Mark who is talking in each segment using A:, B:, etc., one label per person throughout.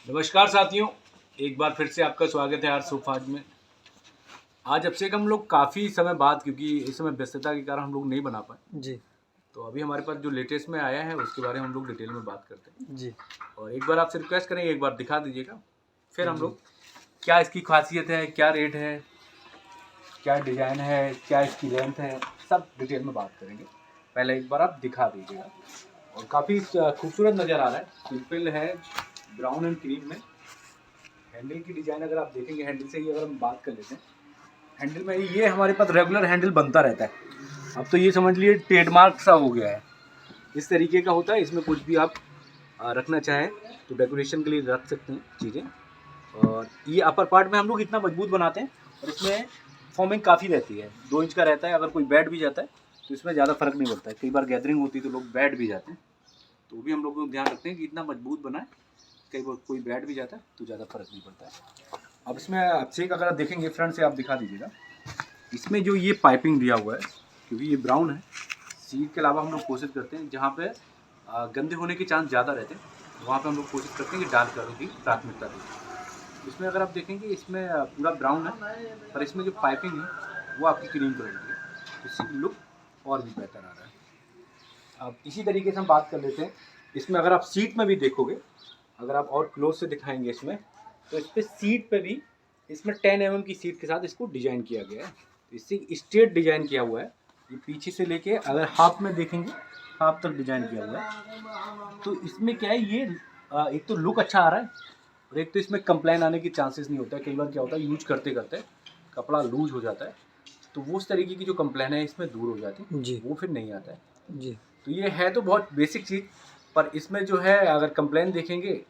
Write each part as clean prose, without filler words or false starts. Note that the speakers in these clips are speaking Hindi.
A: नमस्कार साथियों, एक बार फिर से आपका स्वागत है आर सोफाज में। आज अब से हम लोग काफ़ी समय बाद, क्योंकि इस समय व्यस्तता के कारण हम लोग नहीं बना पाए,
B: जी
A: तो अभी हमारे पास जो लेटेस्ट में आया है उसके बारे में हम लोग डिटेल में बात करते हैं।
B: जी
A: और एक बार आपसे रिक्वेस्ट करेंगे, एक बार दिखा दीजिएगा, फिर हम
B: जी
A: लोग क्या इसकी खासियत है, क्या रेट है, क्या डिज़ाइन है, क्या इसकी लेंथ है, सब डिटेल में बात करेंगे। पहले एक बार आप दिखा दीजिएगा। और काफ़ी खूबसूरत नज़र आ रहा है, सिंपल है, ब्राउन एंड क्रीम में। हैंडल की डिज़ाइन अगर आप देखेंगे, हैंडल से ही अगर हम बात कर लेते हैं, हैंडल में ये हमारे पास रेगुलर हैंडल बनता रहता है। अब तो ये समझ लिए ट्रेडमार्क सा हो गया है, इस तरीके का होता है। इसमें कुछ भी आप रखना चाहें तो डेकोरेशन के लिए रख सकते हैं चीज़ें। और ये अपर पार्ट में हम लोग इतना मजबूत बनाते हैं, और इसमें फॉर्मिंग काफ़ी रहती है, 2 इंच का रहता है। अगर कोई बैठ भी जाता है तो इसमें ज़्यादा फर्क नहीं पड़ता है। कई बार गैदरिंग होती है तो लोग बैठ भी जाते हैं, तो भी हम लोग ध्यान रखते हैं कि इतना मजबूत बनाए, कई बार कोई बैठ भी जाता है तो ज़्यादा फर्क नहीं पड़ता है। अब इसमें अच्छे अगर आप देखेंगे, फ्रंट से आप दिखा दीजिएगा, इसमें जो ये पाइपिंग दिया हुआ है, क्योंकि ये ब्राउन है, सीट के अलावा हम लोग कोशिश करते हैं जहाँ पे गंदे होने के चांस ज़्यादा रहते हैं, वहाँ पे हम लोग कोशिश करते हैं कि डार्क कलर की प्राथमिकता दें। इसमें अगर आप देखेंगे, इसमें पूरा ब्राउन है, पर इसमें जो पाइपिंग है वो आपकी क्रीम कलर की है, तो इसकी लुक और भी बेहतर आ रहा है। अब इसी तरीके से हम बात कर लेते हैं, इसमें अगर आप सीट में भी देखोगे, अगर आप और क्लोज से दिखाएंगे इसमें, तो इस पर सीट पे भी इसमें 10 mm की सीट के साथ इसको डिज़ाइन किया गया है। तो इससे स्ट्रेट डिज़ाइन किया हुआ है, ये पीछे से लेके अगर हाफ में देखेंगे, हाफ तक डिज़ाइन किया हुआ है। तो इसमें क्या है, ये एक तो लुक अच्छा आ रहा है, और एक तो इसमें कंप्लेन आने की चांसेस नहीं होता है। कई बार क्या होता है, यूज करते करते कपड़ा लूज हो जाता है, तो वो उस तरीके की जो कंप्लेन है इसमें दूर हो जाती है,
B: जी
A: वो फिर नहीं आता है।
B: जी
A: तो ये है तो बहुत बेसिक चीज़, पर इसमें जो है अगर कंप्लेन देखेंगे,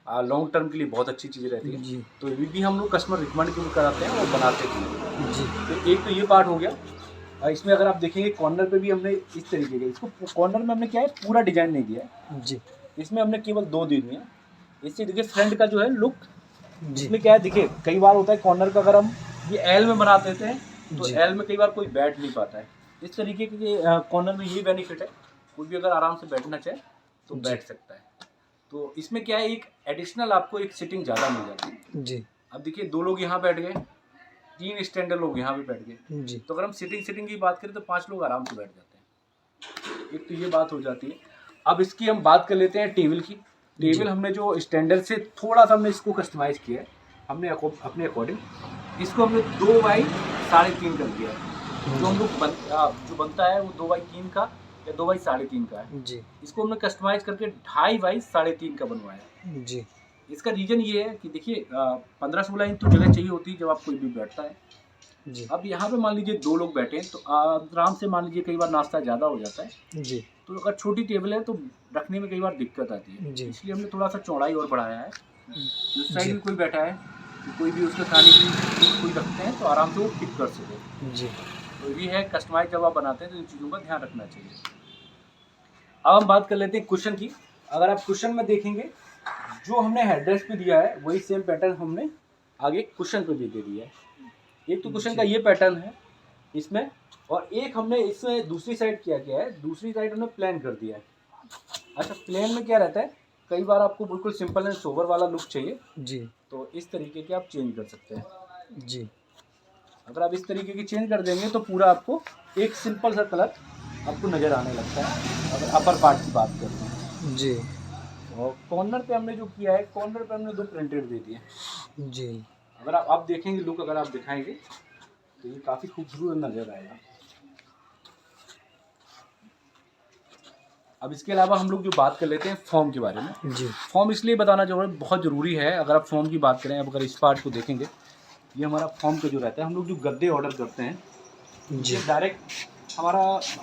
A: लॉन्ग टर्म के लिए बहुत अच्छी चीज़ रहती है।
B: जी
A: तो ये भी हम लोग कस्टमर रिकमेंड क्यों कराते हैं और बनाते भी हैं।
B: जी
A: तो एक तो ये पार्ट हो गया। इसमें अगर आप देखेंगे, कॉर्नर पे भी हमने इस तरीके के, इसको कॉर्नर में हमने क्या है, पूरा डिजाइन नहीं दिया है,
B: जी
A: इसमें हमने केवल 2 दी हुई है। इससे देखिए फ्रंट का जो है लुक,
B: जी
A: इसमें क्या है, देखिए कई बार होता है कॉर्नर का अगर हम ये एल में बना देते हैं, तो
B: जी
A: एल में कई बार कोई बैठ नहीं पाता है। इस तरीके के कॉर्नर में ये बेनिफिट है, कोई भी अगर आराम से बैठना चाहे तो
B: जी
A: बैठ सकता है। तो इसमें क्या है, एक एडिशनल आपको एक सीटिंग ज़्यादा मिल जाती है।
B: जी
A: अब देखिए 2 लोग यहाँ बैठ गए, 3 स्टैंडर्ड लोग यहाँ पे बैठ गए,
B: जी
A: तो अगर हम सीटिंग की बात करें तो 5 लोग आराम से बैठ जाते हैं। एक तो ये बात हो जाती है। अब इसकी हम बात कर लेते हैं टेबल की। टेबल हमने जो स्टैंडर्ड से थोड़ा सा हमने इसको कस्टमाइज़ किया है, हमने अपने अकॉर्डिंग इसको हमने 2 बाई 3.5 कर दिया है। जो हम लोग जो बनता है वो 2 बाई 3 का या 2 बाई 3.5 का है।
B: जी
A: इसको हमने कस्टमाइज़ करके 2.5 बाई 3.5 का बनवाया है।
B: जी
A: इसका रीज़न ये है कि देखिए 15-16 इंच तो जगह चाहिए होती है जब आप कोई भी बैठता है।
B: जी
A: अब यहाँ पे मान लीजिए 2 लोग बैठे हैं, तो आराम से मान लीजिए कई बार नाश्ता ज़्यादा हो जाता है,
B: जी
A: तो अगर छोटी टेबल है तो रखने में कई बार दिक्कत आती है।
B: जी
A: इसलिए हमने थोड़ा सा चौड़ाई और बढ़ाया है, कि उस साइड
B: जी
A: में कोई बैठा है तो कोई भी उसका खाने की चीज़ कोई रखते हैं तो आराम से वो फिट कर सके।
B: जी
A: तो ये है कस्टमाइज, जब आप बनाते हैं तो इन चीज़ों का ध्यान रखना चाहिए। अब हम बात कर लेते हैं कुशन की। अगर आप कुशन में देखेंगे, जो हमने हेडरेस्ट पे दिया है वही सेम पैटर्न हमने आगे कुशन पे भी दे दिया है। एक तो कुशन का ये पैटर्न है इसमें, और एक हमने इसमें दूसरी साइड क्या किया है, दूसरी साइड हमने प्लेन कर दिया है। अच्छा, प्लेन में क्या रहता है, कई बार आपको बिल्कुल सिंपल एंड सोबर वाला लुक चाहिए,
B: जी
A: तो इस तरीके के आप चेंज कर सकते हैं।
B: जी
A: अगर आप इस तरीके की चेंज कर देंगे तो पूरा आपको एक सिंपल सा कलर आपको नज़र आने लगता है, अगर अपर पार्ट की बात करते हैं।
B: जी
A: और कॉर्नर पे हमने जो किया है, कॉर्नर पे हमने 2 प्रिंटेड दे दिए।
B: जी
A: अगर आप देखेंगे लुक, अगर आप दिखाएंगे तो ये काफ़ी खूबसूरत नज़र आएगा। अब इसके अलावा हम लोग जो बात कर लेते हैं फॉर्म के बारे में।
B: जी
A: फॉर्म इसलिए बताना बहुत ज़रूरी है। अगर आप फॉर्म की बात करें, अब अगर इस पार्ट को देखेंगे, ये हमारा फॉर्म का जो रहता है, हम लोग जो गद्दे ऑर्डर करते हैं,
B: जी
A: ये डायरेक्ट हमारा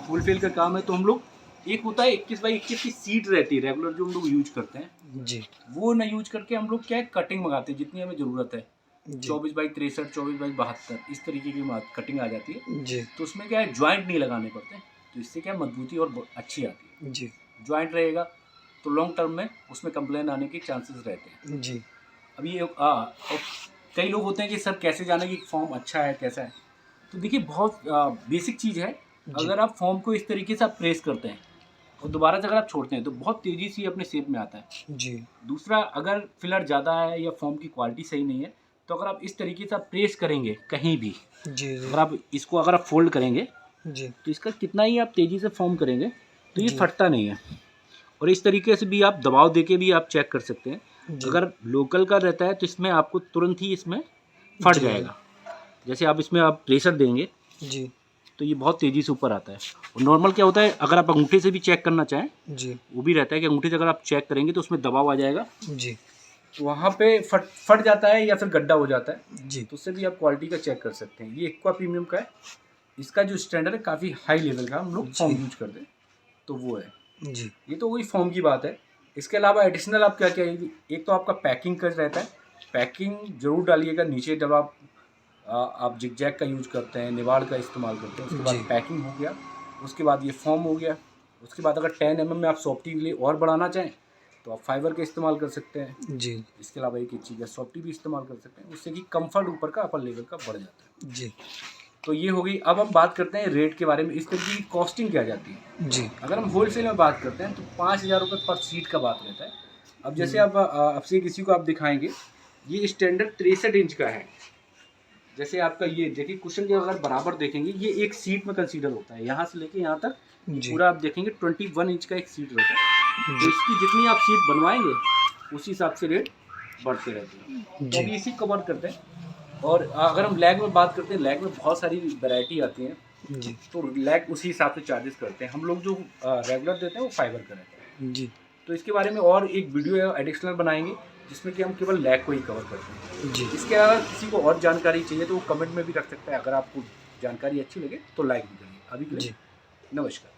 A: होलसेल का काम है। तो हम लोग, एक होता है 21 बाई 21 की सीट रहती है रेगुलर जो हम लोग यूज करते हैं,
B: जी
A: वो ना यूज करके हम लोग क्या है, कटिंग मंगाते हैं जितनी हमें ज़रूरत है।
B: जी
A: 24 बाई 63, 24 बाई 72, इस तरीके की कटिंग आ जाती है।
B: जी
A: तो उसमें क्या है, ज्वाइंट नहीं लगाने पड़ते हैं, तो इससे क्या मजबूती और अच्छी आती है।
B: जी
A: ज्वाइंट रहेगा तो लॉन्ग टर्म में उसमें कंप्लेन आने के चांसेस रहते हैं।
B: जी
A: अब ये और कई लोग होते हैं कि सर कैसे जाने कि फॉर्म अच्छा है कैसा है। तो देखिए बहुत बेसिक चीज़ है।
B: जी
A: अगर आप फॉर्म को इस तरीके से आप प्रेस करते हैं, और दोबारा से अगर आप छोड़ते हैं तो बहुत तेज़ी से अपने शेप में आता है।
B: जी
A: दूसरा, अगर फिलर ज़्यादा है या फॉर्म की क्वालिटी सही नहीं है तो अगर आप इस तरीके से आप प्रेस करेंगे कहीं भी,
B: जी
A: अगर आप फोल्ड करेंगे
B: जी
A: तो इसका कितना ही आप तेज़ी से फॉर्म करेंगे तो ये
B: जी।
A: फटता नहीं है। और इस तरीके से भी आप दबाव देके भी आप चेक कर सकते हैं।
B: जी
A: अगर लोकल का रहता है तो इसमें आपको तुरंत ही इसमें फट
B: जी।
A: जाएगा। जैसे आप इसमें आप प्रेशर देंगे
B: जी
A: तो ये बहुत तेज़ी से ऊपर आता है। और नॉर्मल क्या होता है, अगर आप अंगूठे से भी चेक करना चाहें
B: जी
A: वो भी रहता है कि अंगूठे से अगर आप चेक करेंगे तो उसमें दबाव आ जाएगा,
B: जी
A: तो वहाँ पे फट जाता है या फिर गड्ढा हो जाता है।
B: जी
A: तो उससे भी आप क्वालिटी का चेक कर सकते हैं। ये एक्वा प्रीमियम का है। इसका जो स्टैंडर्ड है काफ़ी हाई लेवल का, हम लोग फॉर्म यूज करते हैं तो वो है।
B: जी
A: ये तो वही फॉर्म की बात है। इसके अलावा एडिशनल आप क्या क्या, एक तो आपका पैकिंग का रहता है। पैकिंग जरूर डालिएगा नीचे, जब आप जिगजैग का यूज करते हैं, निवाड़ का इस्तेमाल करते हैं, उसके बाद
B: जी।
A: पैकिंग हो गया, उसके बाद ये फॉर्म हो गया। उसके बाद अगर 10 mm में आप सॉफ्टी के लिए और बढ़ाना चाहें तो आप फाइबर का इस्तेमाल कर सकते हैं।
B: जी
A: इसके अलावा एक चीज़ है, सॉफ्टी भी इस्तेमाल कर सकते हैं, उससे कि कंफर्ट ऊपर का अपर लेवल का बढ़ जाता है।
B: जी
A: तो ये हो गई। अब हम बात करते हैं रेट के बारे में, इस तरीके की कॉस्टिंग क्या जाती है।
B: जी
A: अगर हम होलसेल में बात करते हैं तो 5,000 रुपये पर सीट का बात रहता है। अब जैसे आप आपसे किसी को आप दिखाएंगे, ये स्टैंडर्ड 63 इंच का है। जैसे आपका ये देखिए, कुशन के अगर बराबर देखेंगे, ये एक सीट में कंसीडर होता है। यहाँ से लेके यहाँ तक
B: जी
A: पूरा आप देखेंगे 21 इंच का एक सीट रहता है। तो इसकी जितनी आप सीट बनवाएंगे उसी हिसाब से रेट बढ़ते रहते हैं। तो
B: जी
A: अभी इसी कवर करते हैं। और अगर हम लैग में बात करते हैं, लैग में बहुत सारी वैरायटी आती हैं,
B: जी
A: तो लैग उसी हिसाब से चार्जेस करते हैं। हम लोग जो रेगुलर देते हैं वो फाइबर का रहता है।
B: जी
A: तो इसके बारे में और एक वीडियो एडिशनल बनाएंगे जिसमें कि हम केवल लैग को ही कवर करते हैं।
B: जी
A: इसके अलावा किसी को और जानकारी चाहिए तो वो कमेंट में भी रख सकता है। अगर आपको जानकारी अच्छी लगे तो लाइक भी करिए। अभी के लिए
B: जी।
A: नमस्कार।